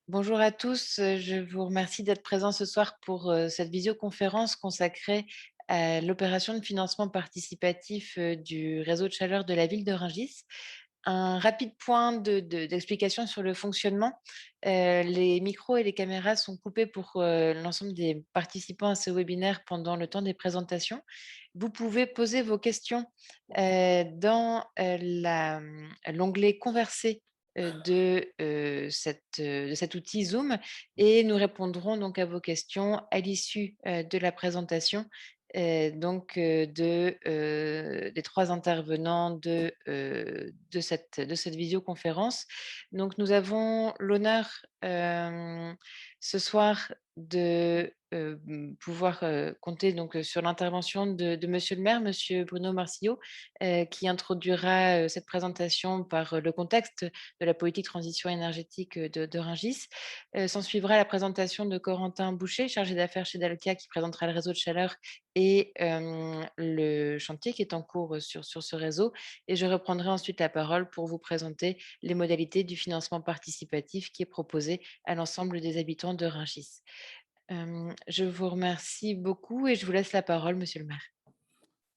Bonjour à tous, je vous remercie d'être présents ce soir pour cette visioconférence consacrée à l'opération de financement participatif du réseau de chaleur de la ville de Rungis. Un rapide point d'explication sur le fonctionnement. Les micros et les caméras sont coupés pour l'ensemble des participants à ce webinaire pendant le temps des présentations. Vous pouvez poser vos questions dans l'onglet Converser de cet outil Zoom et nous répondrons donc à vos questions à l'issue de la présentation des trois intervenants de cette visioconférence. Donc, nous avons l'honneur ce soir de pouvoir compter donc, sur l'intervention de Monsieur le maire, Monsieur Bruno Marcillot, qui introduira cette présentation par le contexte de la politique transition énergétique de Rungis. S'en suivra la présentation de Corentin Boucher, chargé d'affaires chez Dalkia, qui présentera le réseau de chaleur et le chantier qui est en cours sur ce réseau. Et je reprendrai ensuite la parole pour vous présenter les modalités du financement participatif qui est proposé à l'ensemble des habitants de Rungis. Je vous remercie beaucoup et je vous laisse la parole, monsieur le maire.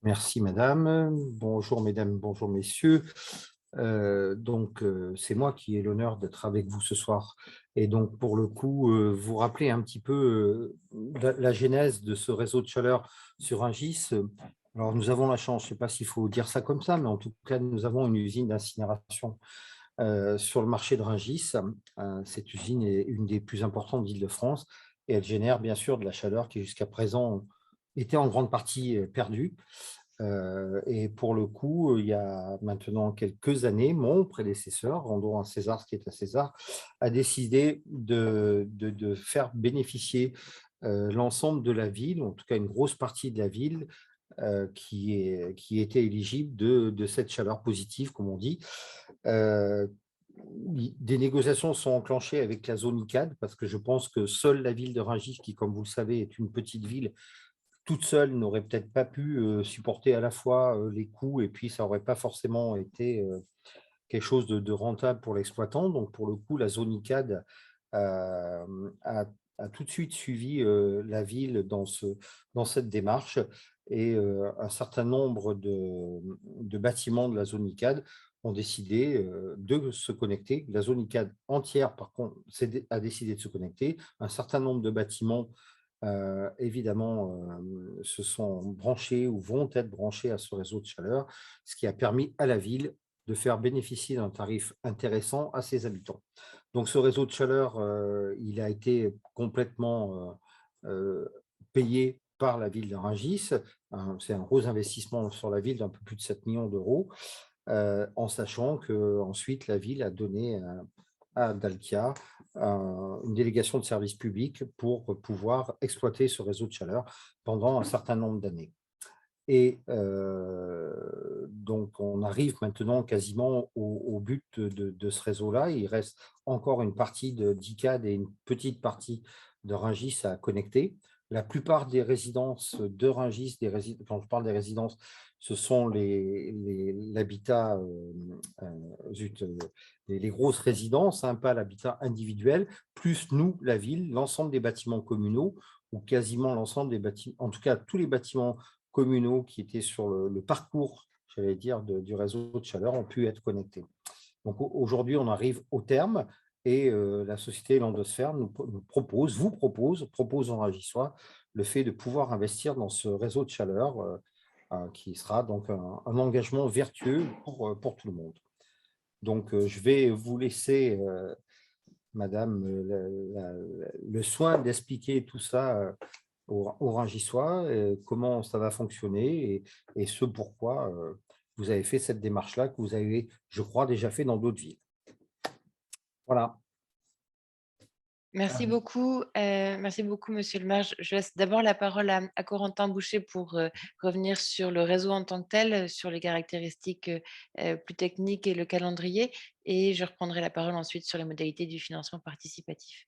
Merci madame. Bonjour mesdames, bonjour messieurs. C'est moi qui ai l'honneur d'être avec vous ce soir. Et donc, pour le coup, vous rappelez un petit peu la genèse de ce réseau de chaleur sur Rungis. Alors, nous avons la chance, je ne sais pas s'il faut dire ça comme ça, mais en tout cas, nous avons une usine d'incinération sur le marché de Rungis. Cette usine est une des plus importantes d'Île-de-France et elle génère bien sûr de la chaleur qui jusqu'à présent était en grande partie perdue. Et pour le coup, il y a maintenant quelques années, mon prédécesseur, rendons à César ce qui est à César, a décidé de faire bénéficier l'ensemble de la ville, en tout cas une grosse partie de la ville, qui était éligible de cette chaleur positive, comme on dit. Euh, des négociations sont enclenchées avec la zone ICAD, parce que je pense que seule la ville de Rungis, qui, comme vous le savez, est une petite ville, toute seule n'aurait peut-être pas pu supporter à la fois les coûts et puis ça n'aurait pas forcément été quelque chose de rentable pour l'exploitant. Donc, pour le coup, la zone ICAD a, a- a tout de suite suivi la ville dans cette démarche et un certain nombre de bâtiments de la zone ICAD ont décidé de se connecter. La zone ICAD entière, par contre, a décidé de se connecter. Un certain nombre de bâtiments évidemment, se sont branchés ou vont être branchés à ce réseau de chaleur, ce qui a permis à la ville de faire bénéficier d'un tarif intéressant à ses habitants. Donc, ce réseau de chaleur, il a été complètement payé par la ville de Rungis. C'est un gros investissement sur la ville d'un peu plus de 7 millions d'euros, en sachant qu'ensuite la ville a donné à Dalkia une délégation de service public pour pouvoir exploiter ce réseau de chaleur pendant un certain nombre d'années. Et donc, on arrive maintenant quasiment au but de ce réseau-là. Il reste encore une partie d'ICAD et une petite partie de Rungis à connecter. La plupart des résidences de Rungis, quand je parle des résidences, ce sont l'habitat, les grosses résidences, hein, pas l'habitat individuel, plus nous, la ville, l'ensemble des bâtiments communaux, ou quasiment l'ensemble des bâtiments, en tout cas tous les bâtiments communaux qui étaient sur le parcours, j'allais dire, du réseau de chaleur ont pu être connectés. Donc aujourd'hui, on arrive au terme et la société Landosphère nous propose en Ragissois le fait de pouvoir investir dans ce réseau de chaleur qui sera donc un engagement vertueux pour tout le monde. Donc, je vais vous laisser, Madame, le soin d'expliquer tout ça au Rungis-sois, comment ça va fonctionner et ce pourquoi vous avez fait cette démarche-là que vous avez, je crois, déjà fait dans d'autres villes. Voilà. Merci beaucoup, monsieur le maire. Je laisse d'abord la parole à Corentin Boucher pour revenir sur le réseau en tant que tel, sur les caractéristiques plus techniques et le calendrier. Et je reprendrai la parole ensuite sur les modalités du financement participatif.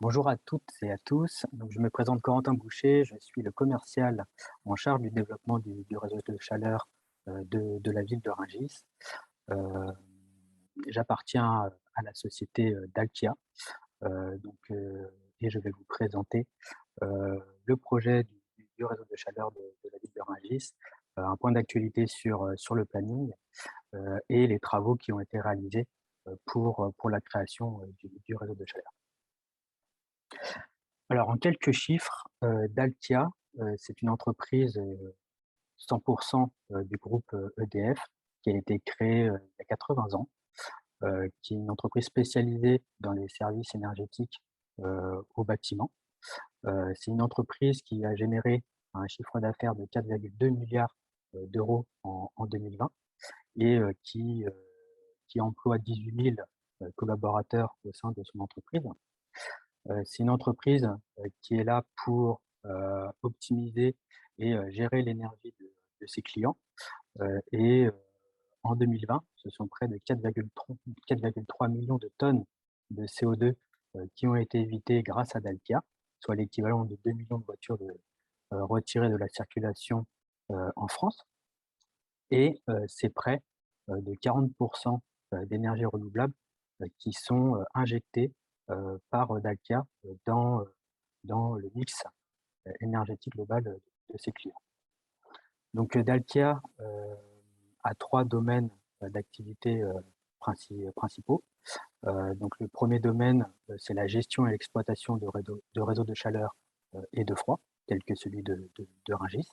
Bonjour à toutes et à tous. Donc, je me présente Corentin Boucher, je suis le commercial en charge du développement du réseau de chaleur de la ville de Rungis. Euh, J'appartiens à la société Dalkia. Et je vais vous présenter le projet du réseau de chaleur de la ville de Rungis, un point d'actualité sur le planning et les travaux qui ont été réalisés pour la création du réseau de chaleur. Alors, en quelques chiffres, Dalkia, c'est une entreprise 100% du groupe EDF qui a été créée il y a 80 ans, qui est une entreprise spécialisée dans les services énergétiques au bâtiment. C'est une entreprise qui a généré un chiffre d'affaires de 4,2 milliards d'euros en 2020 et qui emploie 18 000 collaborateurs au sein de son entreprise. C'est une entreprise qui est là pour optimiser et gérer l'énergie de ses clients. En 2020, ce sont près de 4,3 millions de tonnes de CO2 qui ont été évitées grâce à Dalkia, soit l'équivalent de 2 millions de voitures retirées de la circulation en France. Et c'est près de 40% d'énergie renouvelable qui sont injectés par Dalkia dans le mix énergétique global de ses clients. Donc Dalkia a 3 domaines d'activité principaux. Donc le premier domaine, c'est la gestion et l'exploitation de réseaux de chaleur et de froid, tel que celui de Rungis.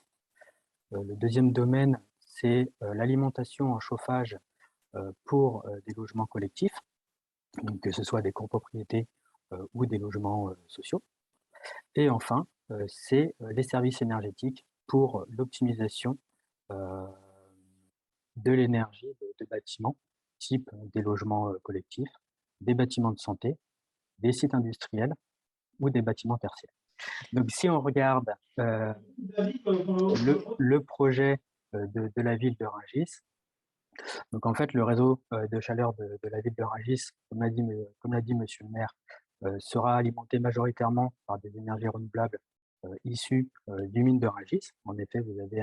Le deuxième domaine, c'est l'alimentation en chauffage pour des logements collectifs, donc que ce soit des copropriétés ou des logements sociaux. Et enfin, c'est les services énergétiques pour l'optimisation de l'énergie de bâtiments, type des logements collectifs, des bâtiments de santé, des sites industriels ou des bâtiments tertiaires. Donc si on regarde le projet de la ville de Rungis, donc en fait le réseau de chaleur de la ville de Rungis, comme l'a dit monsieur le maire, sera alimenté majoritairement par des énergies renouvelables issues du mine de Rungis. En effet, vous avez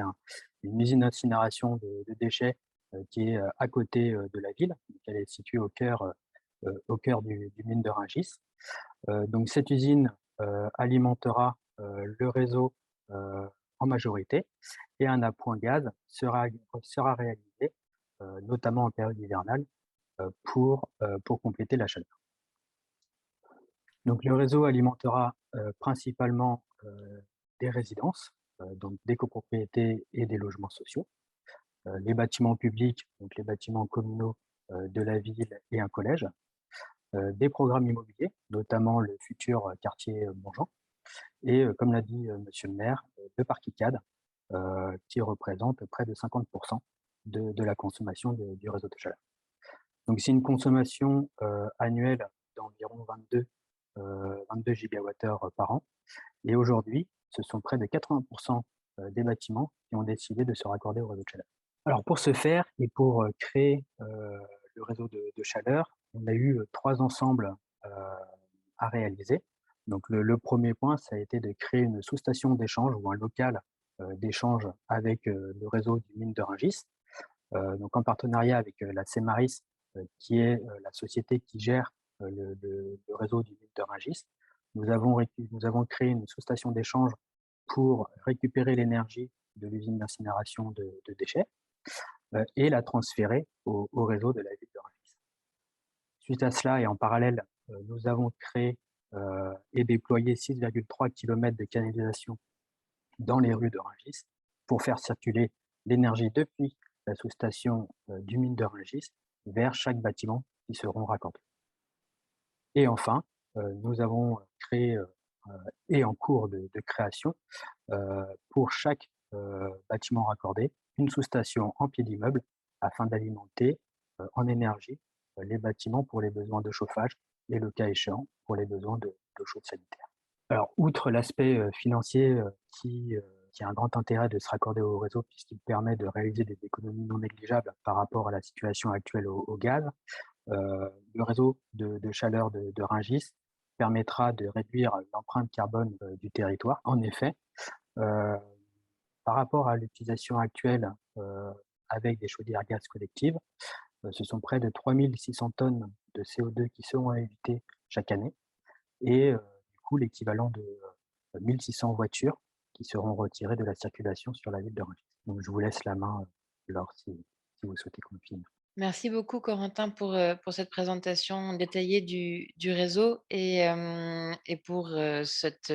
une usine d'incinération de déchets qui est à côté de la ville. Donc elle est située au cœur du mine de Rungis. Donc cette usine alimentera le réseau en majorité et un appoint gaz sera réalisé, notamment en période hivernale, pour compléter la chaleur. Donc le réseau alimentera principalement des résidences, donc des copropriétés et des logements sociaux, les bâtiments publics, donc les bâtiments communaux de la ville et un collège, des programmes immobiliers, notamment le futur quartier Montjean, et comme l'a dit monsieur le maire, le parc ICAD, qui représente près de 50% de la consommation du réseau de chaleur. Donc c'est une consommation annuelle d'environ 22 gigawattheures par an. Et aujourd'hui, ce sont près de 80% des bâtiments qui ont décidé de se raccorder au réseau de chaleur. Alors pour ce faire et pour créer le réseau de chaleur, on a eu 3 ensembles à réaliser. Donc le premier point, ça a été de créer une sous-station d'échange ou un local d'échange avec le réseau du mine de Rungis, donc en partenariat avec la Cemaris, qui est la société qui gère le réseau du mine de Rungis. Nous avons créé une sous-station d'échange pour récupérer l'énergie de l'usine d'incinération de déchets et la transférer au réseau de la ville de Rungis. Suite à cela et en parallèle, nous avons créé et déployé 6,3 km de canalisation dans les rues de Rungis pour faire circuler l'énergie depuis la sous-station du mine de Rungis vers chaque bâtiment qui seront raccordés. Et enfin, nous avons créé et en cours de création pour chaque bâtiment raccordé une sous-station en pied d'immeuble afin d'alimenter en énergie les bâtiments pour les besoins de chauffage et le cas échéant pour les besoins d'eau chaude sanitaire. Alors, outre l'aspect financier qui a un grand intérêt de se raccorder au réseau puisqu'il permet de réaliser des économies non négligeables par rapport à la situation actuelle au gaz, le réseau de chaleur de Rungis permettra de réduire l'empreinte carbone du territoire. En effet, par rapport à l'utilisation actuelle avec des chaudières gaz collectives, ce sont près de 3600 tonnes de CO2 qui seront évitées chaque année. et du coup l'équivalent de 1600 voitures qui seront retirées de la circulation sur la ville de Rungis. Donc je vous laisse la main, Laure, si vous souhaitez continuer. Merci beaucoup Corentin pour cette présentation détaillée du réseau et pour cette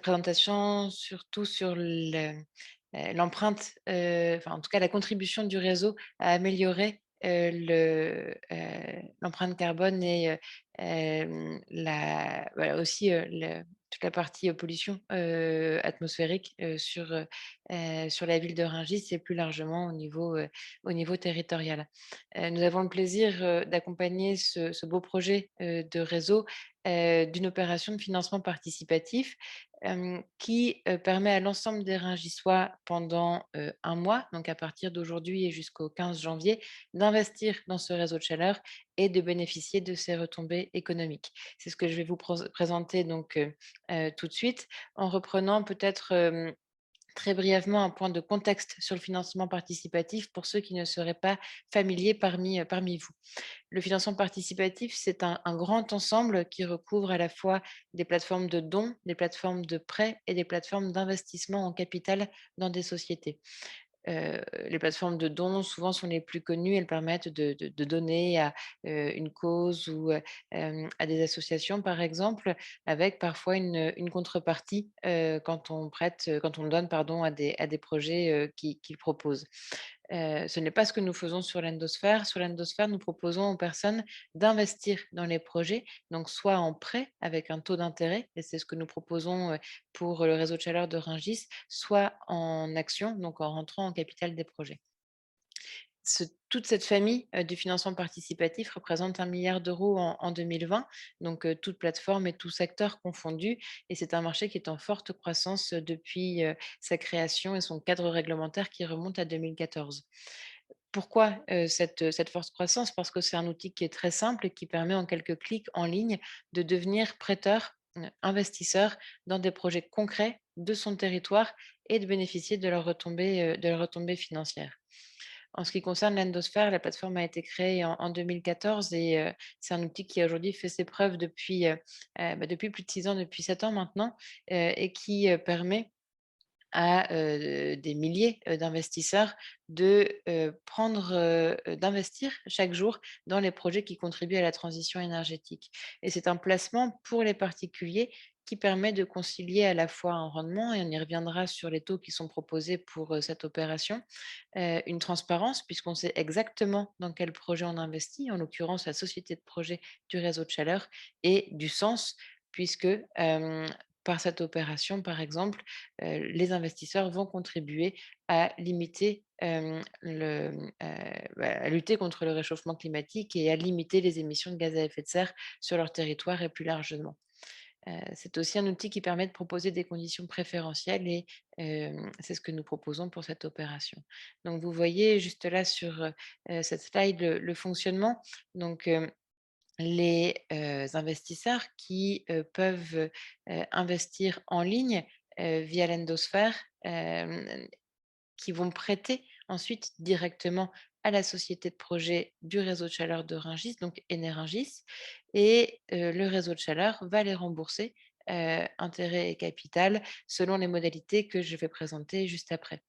présentation surtout sur l'empreinte, enfin en tout cas la contribution du réseau à améliorer l'empreinte carbone et voilà, aussi toute la partie pollution atmosphérique sur la ville de Rungis et plus largement au niveau territorial. Nous avons le plaisir d'accompagner ce beau projet de réseau d'une opération de financement participatif qui permet à l'ensemble des Rungis pendant un mois, donc à partir d'aujourd'hui et jusqu'au 15 janvier, d'investir dans ce réseau de chaleur et de bénéficier de ses retombées économiques. C'est ce que je vais vous présenter donc tout de suite en reprenant peut-être très brièvement un point de contexte sur le financement participatif pour ceux qui ne seraient pas familiers parmi vous. Le financement participatif, c'est un grand ensemble qui recouvre à la fois des plateformes de dons, des plateformes de prêts et des plateformes d'investissement en capital dans des sociétés. Les plateformes de dons, souvent, sont les plus connues. Elles permettent de donner à une cause ou à des associations, par exemple, avec parfois une contrepartie quand on prête, quand on donne pardon, à des projets qu'ils proposent. Ce n'est pas ce que nous faisons sur l'Endosphère. Sur l'Endosphère, nous proposons aux personnes d'investir dans les projets, donc soit en prêt avec un taux d'intérêt, et c'est ce que nous proposons pour le réseau de chaleur de Rungis, soit en action, donc en rentrant en capital des projets. Toute cette famille du financement participatif représente 1 milliard d'euros en 2020, donc toute plateforme et tout secteur confondu. Et c'est un marché qui est en forte croissance depuis sa création et son cadre réglementaire qui remonte à 2014. Pourquoi cette forte croissance? Parce que c'est un outil qui est très simple et qui permet en quelques clics en ligne de devenir prêteur, investisseur dans des projets concrets de son territoire et de bénéficier de leurs retombées financières. En ce qui concerne l'Endosphère, la plateforme a été créée en 2014 et c'est un outil qui aujourd'hui fait ses preuves depuis plus de 6 ans, depuis 7 ans maintenant, et qui permet à des milliers d'investisseurs d'investir chaque jour dans les projets qui contribuent à la transition énergétique. Et c'est un placement pour les particuliers qui permet de concilier à la fois un rendement, et on y reviendra sur les taux qui sont proposés pour cette opération, une transparence puisqu'on sait exactement dans quel projet on investit, en l'occurrence la société de projet du réseau de chaleur, et du sens puisque par cette opération, par exemple, les investisseurs vont contribuer à limiter à lutter contre le réchauffement climatique et à limiter les émissions de gaz à effet de serre sur leur territoire et plus largement. C'est aussi un outil qui permet de proposer des conditions préférentielles et c'est ce que nous proposons pour cette opération. Donc vous voyez juste là sur cette slide le fonctionnement. Donc les investisseurs qui peuvent investir en ligne via l'Endosphère, qui vont prêter ensuite directement à la société de projet du réseau de chaleur de Rungis, donc Énergis, et le réseau de chaleur va les rembourser, intérêts et capital, selon les modalités que je vais présenter juste après.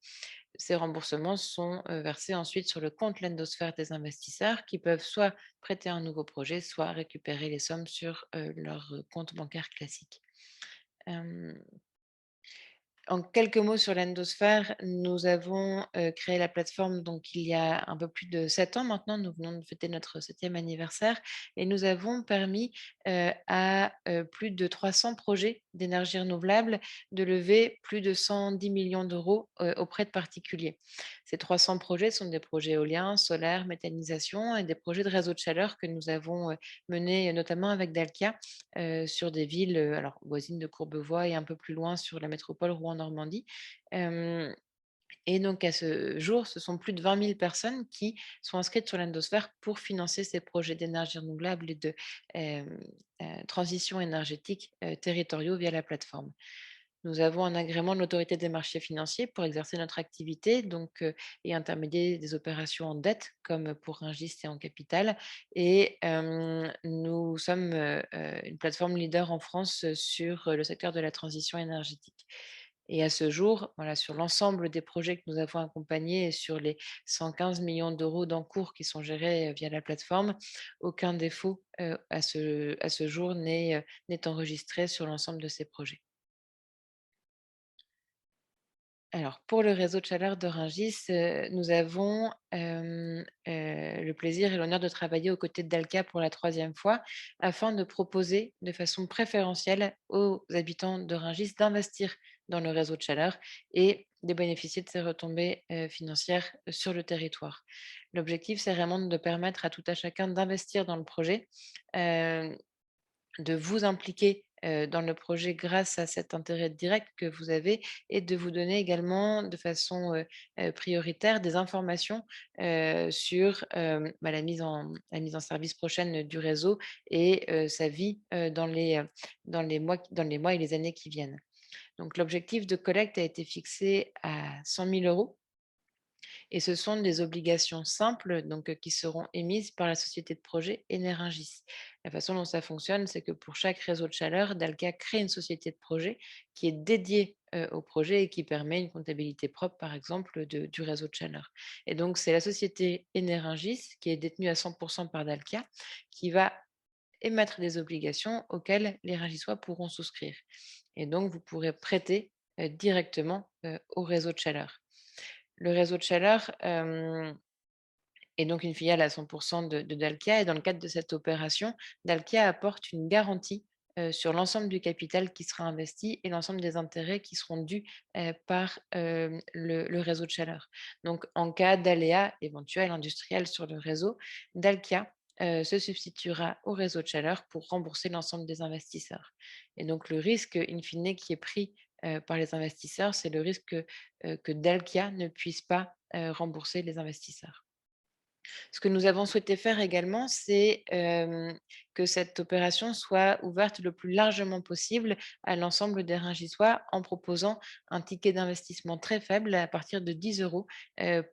Ces remboursements sont versés ensuite sur le compte Lendosphère des investisseurs qui peuvent soit prêter un nouveau projet, soit récupérer les sommes sur leur compte bancaire classique. En quelques mots sur l'Endosphère, nous avons créé la plateforme donc il y a un peu plus de 7 ans maintenant. Nous venons de fêter notre 7e anniversaire et nous avons permis à plus de 300 projets d'énergie renouvelable de lever plus de 110 millions d'euros auprès de particuliers. Ces 300 projets sont des projets éoliens, solaires, méthanisation et des projets de réseau de chaleur que nous avons menés notamment avec Dalkia sur des villes alors, voisines de Courbevoie et un peu plus loin sur la métropole Rouen-Normandie. Et donc à ce jour, ce sont plus de 20 000 personnes qui sont inscrites sur l'Endosphère pour financer ces projets d'énergie renouvelable et de transition énergétique territoriaux via la plateforme. Nous avons un agrément de l'autorité des marchés financiers pour exercer notre activité donc, et intermédier des opérations en dette comme pour Rungis et en capital. Et nous sommes une plateforme leader en France sur le secteur de la transition énergétique. Et à ce jour, voilà, sur l'ensemble des projets que nous avons accompagnés et sur les 115 millions d'euros d'encours qui sont gérés via la plateforme, aucun défaut à ce jour n'est enregistré sur l'ensemble de ces projets. Alors, pour le réseau de chaleur de Rungis, nous avons le plaisir et l'honneur de travailler aux côtés de Dalca pour la troisième fois, afin de proposer de façon préférentielle aux habitants de Rungis d'investir dans le réseau de chaleur et de bénéficier de ces retombées financières sur le territoire. L'objectif, c'est vraiment de permettre à tout à chacun d'investir dans le projet, euh, de vous impliquer dans le projet grâce à cet intérêt direct que vous avez et de vous donner également de façon prioritaire des informations sur bah, la mise en service prochaine du réseau et sa vie dans les mois et les années qui viennent. Donc l'objectif de collecte a été fixé à 100 000 euros et ce sont des obligations simples donc, qui seront émises par la société de projet Eneringis. La façon dont ça fonctionne, c'est que pour chaque réseau de chaleur, Dalca crée une société de projet qui est dédiée au projet et qui permet une comptabilité propre, par exemple, du réseau de chaleur. Et donc, c'est la société Eneringis, qui est détenue à 100% par Dalca, qui va émettre des obligations auxquelles les Ringissois pourront souscrire. Et donc, vous pourrez prêter directement au réseau de chaleur. Le réseau de chaleur est donc une filiale à 100% de Dalkia et dans le cadre de cette opération, Dalkia apporte une garantie sur l'ensemble du capital qui sera investi et l'ensemble des intérêts qui seront dus par le réseau de chaleur. Donc, en cas d'aléa éventuel industriel sur le réseau, Dalkia se substituera au réseau de chaleur pour rembourser l'ensemble des investisseurs. Et donc, le risque, in fine, qui est pris par les investisseurs, c'est le risque que Dalkia ne puisse pas rembourser les investisseurs. Ce que nous avons souhaité faire également, c'est que cette opération soit ouverte le plus largement possible à l'ensemble des Ringissois en proposant un ticket d'investissement très faible à partir de 10 euros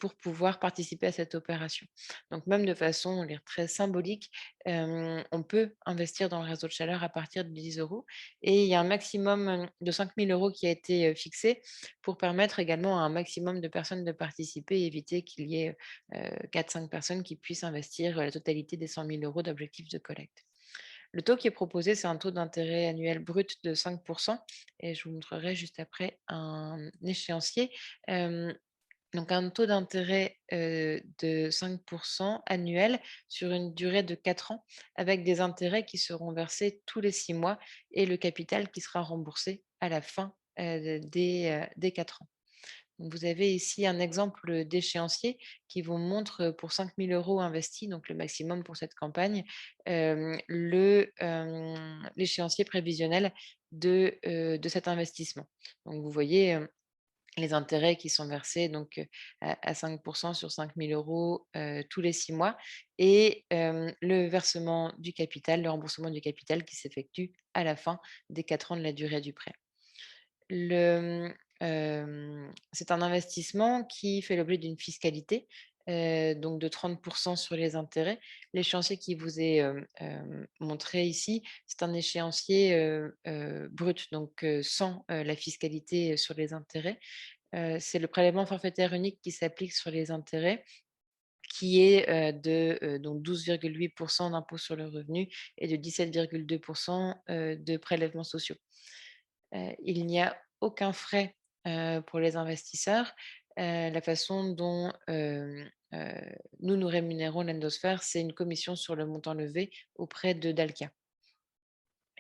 pour pouvoir participer à cette opération. Donc même de façon on va dire, très symbolique, on peut investir dans le réseau de chaleur à partir de 10 euros et il y a un maximum de 5 000 euros qui a été fixé pour permettre également à un maximum de personnes de participer et éviter qu'il y ait 4-5 personnes qui puissent investir la totalité des 100 000 euros d'objectifs de collecte. Le taux qui est proposé, c'est un taux d'intérêt annuel brut de 5% et je vous montrerai juste après un échéancier. Donc un taux d'intérêt de 5% annuel sur une durée de 4 ans avec des intérêts qui seront versés tous les 6 mois et le capital qui sera remboursé à la fin des 4 ans. Vous avez ici un exemple d'échéancier qui vous montre pour 5 000 euros investis, donc le maximum pour cette campagne, l'échéancier prévisionnel de cet investissement. Donc vous voyez les intérêts qui sont versés donc, à 5% sur 5 000 euros tous les 6 mois et le versement du capital, le remboursement du capital qui s'effectue à la fin des 4 ans de la durée du prêt. C'est un investissement qui fait l'objet d'une fiscalité, donc de 30% sur les intérêts. L'échéancier qui vous est montré ici, c'est un échéancier brut, donc sans la fiscalité sur les intérêts. C'est le prélèvement forfaitaire unique qui s'applique sur les intérêts qui est de donc 12,8% d'impôt sur le revenu et de 17,2% de prélèvements sociaux. Il n'y a aucun frais pour les investisseurs. La façon dont nous nous rémunérons l'endosphère, c'est une commission sur le montant levé auprès de Dalkia.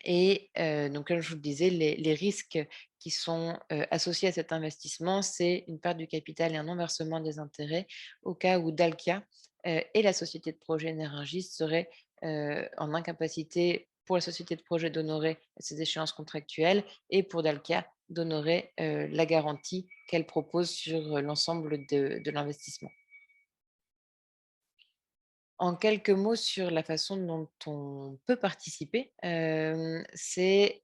Et donc, comme je vous le disais, les risques qui sont associés à cet investissement, c'est une perte du capital et un non-versement des intérêts au cas où Dalkia et la société de projet Nerengis seraient en incapacité pour la société de projet d'honorer ses échéances contractuelles et pour Dalkia d'honorer la garantie qu'elle propose sur l'ensemble de l'investissement. En quelques mots sur la façon dont on peut participer, c'est,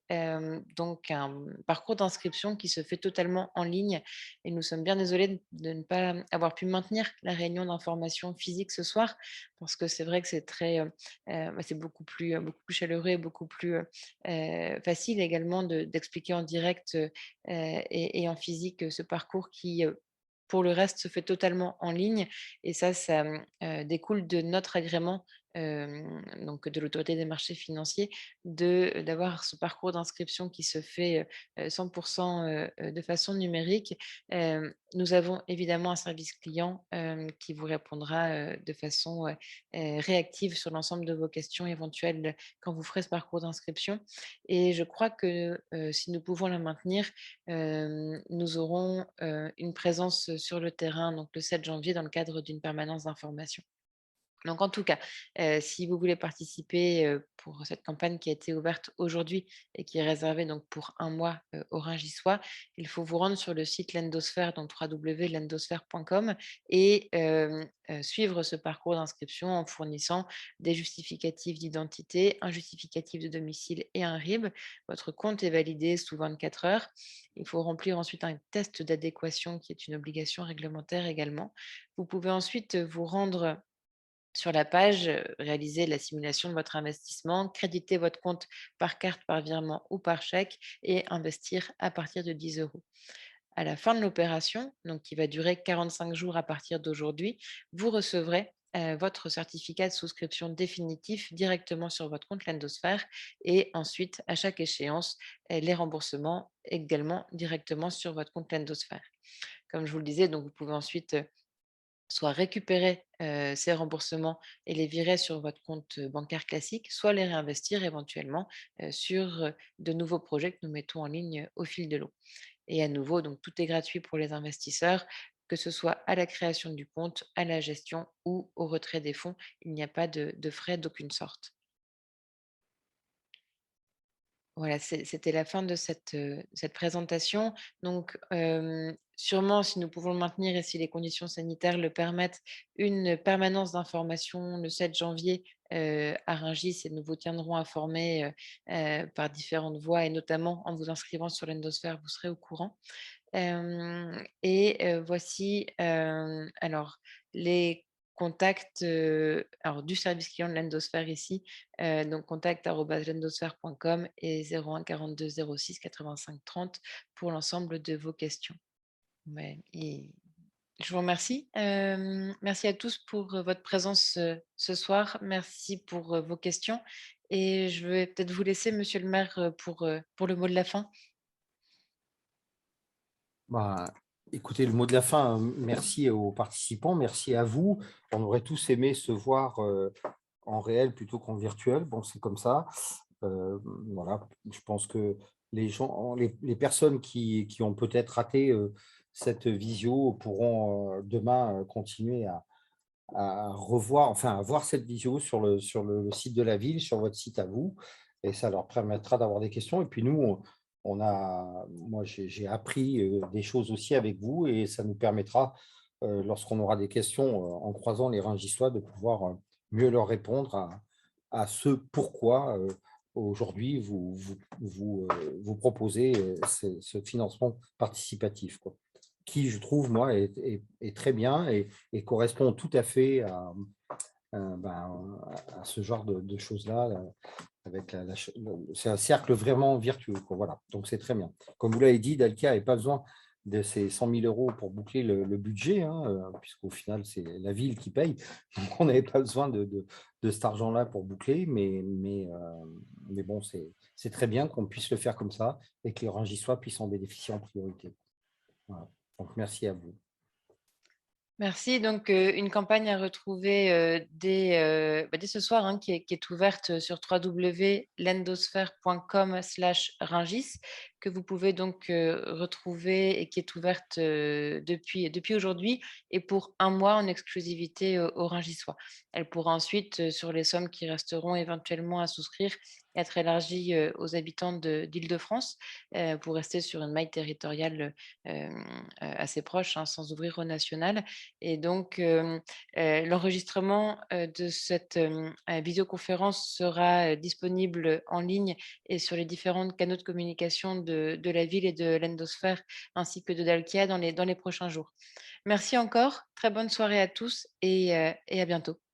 donc un parcours d'inscription qui se fait totalement en ligne et nous sommes bien désolés de ne pas avoir pu maintenir la réunion d'information physique ce soir parce que c'est vrai que c'est très, c'est beaucoup plus chaleureux et beaucoup plus, facile également d'expliquer en direct, et en physique, ce parcours qui, pour le reste, se fait totalement en ligne et ça, découle de notre agrément, donc de l'Autorité des marchés financiers, d'avoir ce parcours d'inscription qui se fait, 100 de façon numérique. Nous avons évidemment un service client, qui vous répondra, de façon, réactive sur l'ensemble de vos questions éventuelles quand vous ferez ce parcours d'inscription et je crois que, si nous pouvons la maintenir, nous aurons, une présence sur le terrain, donc le 7 janvier, dans le cadre d'une permanence d'information. Donc en tout cas, si vous voulez participer, pour cette campagne qui a été ouverte aujourd'hui et qui est réservée donc pour un mois, aux Rungis-sois, il faut vous rendre sur le site Lendosphère, donc www.lendosphère.com et suivre ce parcours d'inscription en fournissant des justificatifs d'identité, un justificatif de domicile et un RIB. Votre compte est validé sous 24 heures. Il faut remplir ensuite un test d'adéquation qui est une obligation réglementaire également. Vous pouvez ensuite, vous rendre sur la page, réaliser la simulation de votre investissement, créditer votre compte par carte, par virement ou par chèque et investir à partir de 10 euros. À la fin de l'opération, donc qui va durer 45 jours à partir d'aujourd'hui, vous recevrez votre certificat de souscription définitif directement sur votre compte Lendosphère et ensuite, à chaque échéance, les remboursements également directement sur votre compte Lendosphère. Comme je vous le disais, donc vous pouvez ensuite soit récupérer, ces remboursements et les virer sur votre compte, bancaire classique, soit les réinvestir éventuellement, sur, de nouveaux projets que nous mettons en ligne, au fil de l'eau. Et à nouveau, donc tout est gratuit pour les investisseurs, que ce soit à la création du compte, à la gestion ou au retrait des fonds. Il n'y a pas de frais d'aucune sorte. Voilà, c'était la fin de cette présentation. Donc, sûrement, si nous pouvons le maintenir et si les conditions sanitaires le permettent, une permanence d'information le 7 janvier, à Rungis et nous vous tiendrons informés, par différentes voies et notamment en vous inscrivant sur l'Endosphère, vous serez au courant. Et voici, alors les contacts, alors du service client de l'Endosphère ici, donc contact@lendosphère.com et 01 42 06 85 30 pour l'ensemble de vos questions. Ouais et je vous remercie. Merci à tous pour, votre présence, ce soir. Merci pour, vos questions et je vais peut-être vous laisser monsieur le maire, pour le mot de la fin. Bah, écoutez, le mot de la fin, merci aux participants, merci à vous. On aurait tous aimé se voir en réel plutôt qu'en virtuel. Bon, c'est comme ça. Euh, voilà, je pense que les gens, les personnes qui ont peut-être raté cette visio pourront demain continuer à revoir, enfin à voir cette visio sur le site de la ville, sur votre site à vous, et ça leur permettra d'avoir des questions. Et puis nous, moi j'ai appris des choses aussi avec vous, et ça nous permettra, lorsqu'on aura des questions en croisant les Rungis-sois, de pouvoir mieux leur répondre à ce pourquoi aujourd'hui vous proposez ce financement participatif, quoi, qui, je trouve, moi, est très bien et correspond tout à fait ben, à ce genre de choses-là. Avec c'est un cercle vraiment vertueux, quoi, voilà. Donc, c'est très bien. Comme vous l'avez dit, Dalkia n'avait pas besoin de ces 100 000 euros pour boucler le budget, hein, puisqu'au final, c'est la ville qui paye. Donc, on n'avait pas besoin de cet argent-là pour boucler, mais bon, c'est très bien qu'on puisse le faire comme ça et que les Rangissois puissent en bénéficier en priorité. Voilà. Donc, merci à vous. Merci. Donc, une campagne à retrouver dès ce soir hein, qui est ouverte sur www.lendosphère.com/Rungis, que vous pouvez donc retrouver et qui est ouverte depuis aujourd'hui et pour un mois en exclusivité aux Rungisois. Elle pourra ensuite, sur les sommes qui resteront éventuellement à souscrire, être élargie aux habitants d'Île-de-France pour rester sur une maille territoriale assez proche, hein, sans ouvrir au national. Et donc, l'enregistrement de cette visioconférence sera disponible en ligne et sur les différents canaux de communication de la ville et de l'Endosphère ainsi que de Dalkia dans les prochains jours. Merci encore, très bonne soirée à tous et à bientôt.